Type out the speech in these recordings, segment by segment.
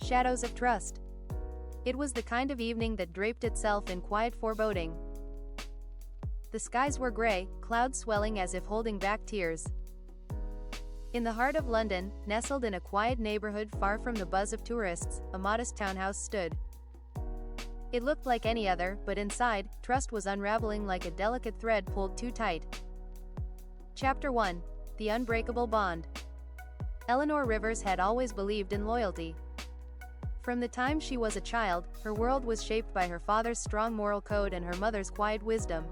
Shadows of trust. It was the kind of evening that draped itself in quiet foreboding. The skies were gray, clouds swelling as if holding back tears. In the heart of London, nestled in a quiet neighborhood far from the buzz of tourists, a modest townhouse stood. It looked like any other, but inside, trust was unraveling like a delicate thread pulled too tight. Chapter 1. The Unbreakable Bond. Eleanor Rivers had always believed in loyalty. From the time she was a child, her world was shaped by her father's strong moral code and her mother's quiet wisdom.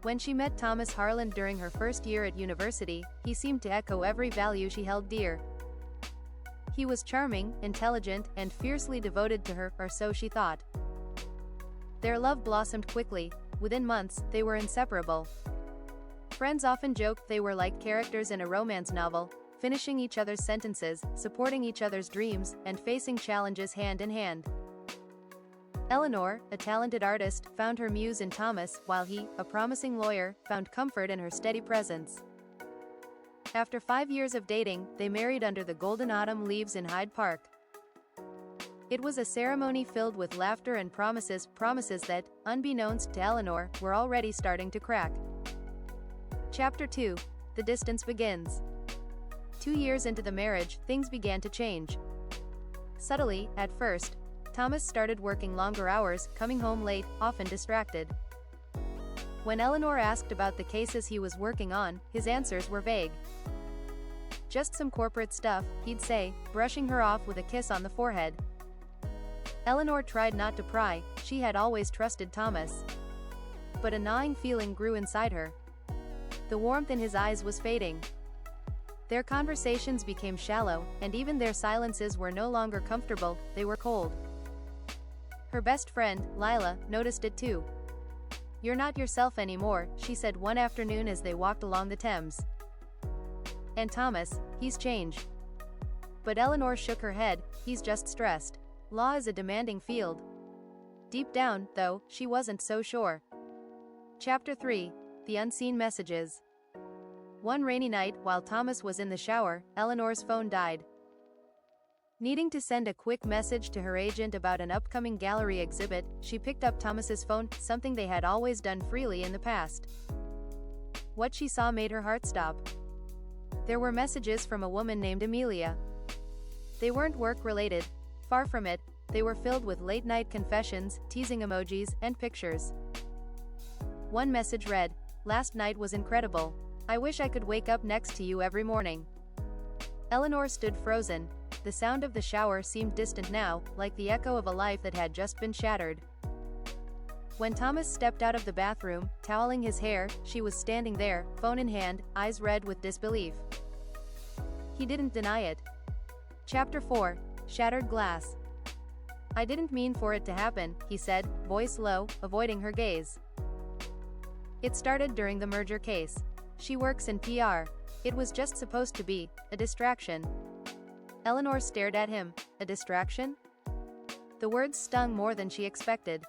When she met Thomas Harland during her first year at university, he seemed to echo every value she held dear. He was charming, intelligent, and fiercely devoted to her, or so she thought. Their love blossomed quickly. Within months, they were inseparable. Friends often joked they were like characters in a romance novel, finishing each other's sentences, supporting each other's dreams, and facing challenges hand in hand. Eleanor, a talented artist, found her muse in Thomas, while he, a promising lawyer, found comfort in her steady presence. After 5 years of dating, they married under the golden autumn leaves in Hyde Park. It was a ceremony filled with laughter and promises that, unbeknownst to Eleanor, were already starting to crack. Chapter 2. The distance begins. 2 years into the marriage, things began to change. Subtly, at first, Thomas started working longer hours, coming home late, often distracted. When Eleanor asked about the cases he was working on, his answers were vague. Just some corporate stuff, he'd say, brushing her off with a kiss on the forehead. Eleanor tried not to pry, she had always trusted Thomas. But a gnawing feeling grew inside her. The warmth in his eyes was fading. Their conversations became shallow, and even their silences were no longer comfortable, they were cold. Her best friend, Lila, noticed it too. "You're not yourself anymore," she said one afternoon as they walked along the Thames. "And Thomas, he's changed." But Eleanor shook her head, "He's just stressed. Law is a demanding field." Deep down, though, she wasn't so sure. Chapter 3. The Unseen Messages. One rainy night, while Thomas was in the shower, Eleanor's phone died. Needing to send a quick message to her agent about an upcoming gallery exhibit, she picked up Thomas's phone, something they had always done freely in the past. What she saw made her heart stop. There were messages from a woman named Amelia. They weren't work-related. Far from it, they were filled with late-night confessions, teasing emojis, and pictures. One message read, "Last night was incredible. I wish I could wake up next to you every morning." Eleanor stood frozen. The sound of the shower seemed distant now, like the echo of a life that had just been shattered. When Thomas stepped out of the bathroom, toweling his hair, she was standing there, phone in hand, eyes red with disbelief. He didn't deny it. Chapter 4. Shattered Glass. "I didn't mean for it to happen," he said, voice low, avoiding her gaze. "It started during the merger case. She works in PR. It was just supposed to be a distraction." Eleanor stared at him. A distraction? The words stung more than she expected.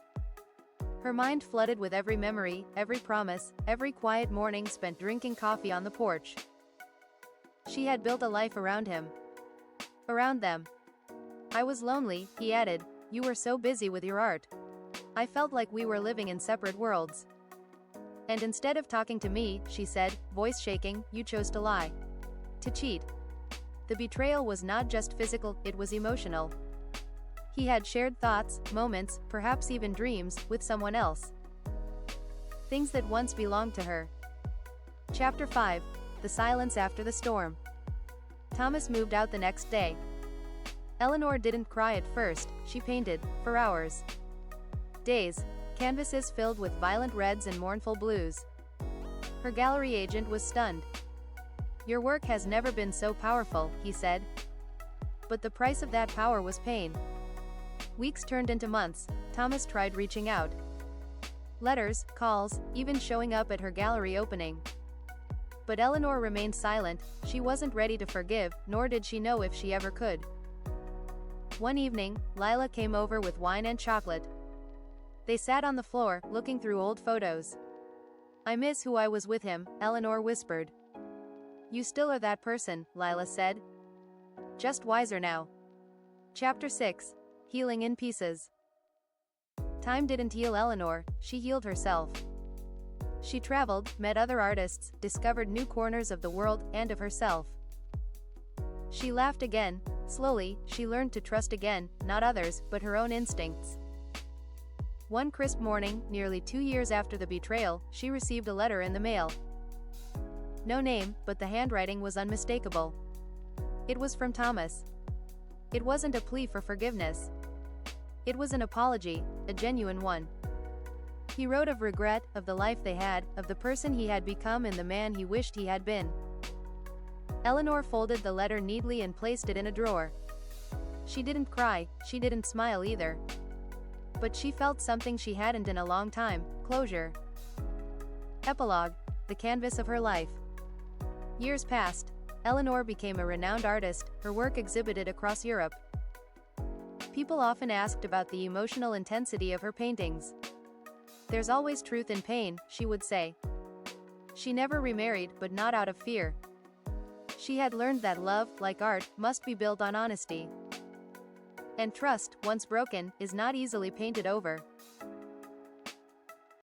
Her mind flooded with every memory, every promise, every quiet morning spent drinking coffee on the porch. She had built a life around him. Around them. "I was lonely," he added. "You were so busy with your art. I felt like we were living in separate worlds. And instead of talking to me," she said, voice shaking, "you chose to lie. To cheat." The betrayal was not just physical, it was emotional. He had shared thoughts, moments, perhaps even dreams, with someone else. Things that once belonged to her. Chapter 5. The Silence After the Storm. Thomas moved out the next day. Eleanor didn't cry at first, she painted, for hours. Days. Canvases filled with violent reds and mournful blues. Her gallery agent was stunned. "Your work has never been so powerful," he said. But the price of that power was pain. Weeks turned into months. Thomas tried reaching out. Letters, calls, even showing up at her gallery opening. But Eleanor remained silent. She wasn't ready to forgive, nor did she know if she ever could. One evening, Lila came over with wine and chocolate. They sat on the floor, looking through old photos. "I miss who I was with him," Eleanor whispered. "You still are that person," Lila said. "Just wiser now." Chapter 6. Healing in Pieces. Time didn't heal Eleanor, she healed herself. She traveled, met other artists, discovered new corners of the world, and of herself. She laughed again. Slowly, she learned to trust again, not others, but her own instincts. One crisp morning, nearly 2 years after the betrayal, she received a letter in the mail. No name, but the handwriting was unmistakable. It was from Thomas. It wasn't a plea for forgiveness. It was an apology, a genuine one. He wrote of regret, of the life they had, of the person he had become and the man he wished he had been. Eleanor folded the letter neatly and placed it in a drawer. She didn't cry, she didn't smile either. But she felt something she hadn't in a long time: closure. Epilogue. The canvas of her life. Years passed. Eleanor became a renowned artist, her work exhibited across Europe. People often asked about the emotional intensity of her paintings. "There's always truth in pain," she would say. She never remarried, but not out of fear. She had learned that love, like art, must be built on honesty. And trust, once broken, is not easily painted over.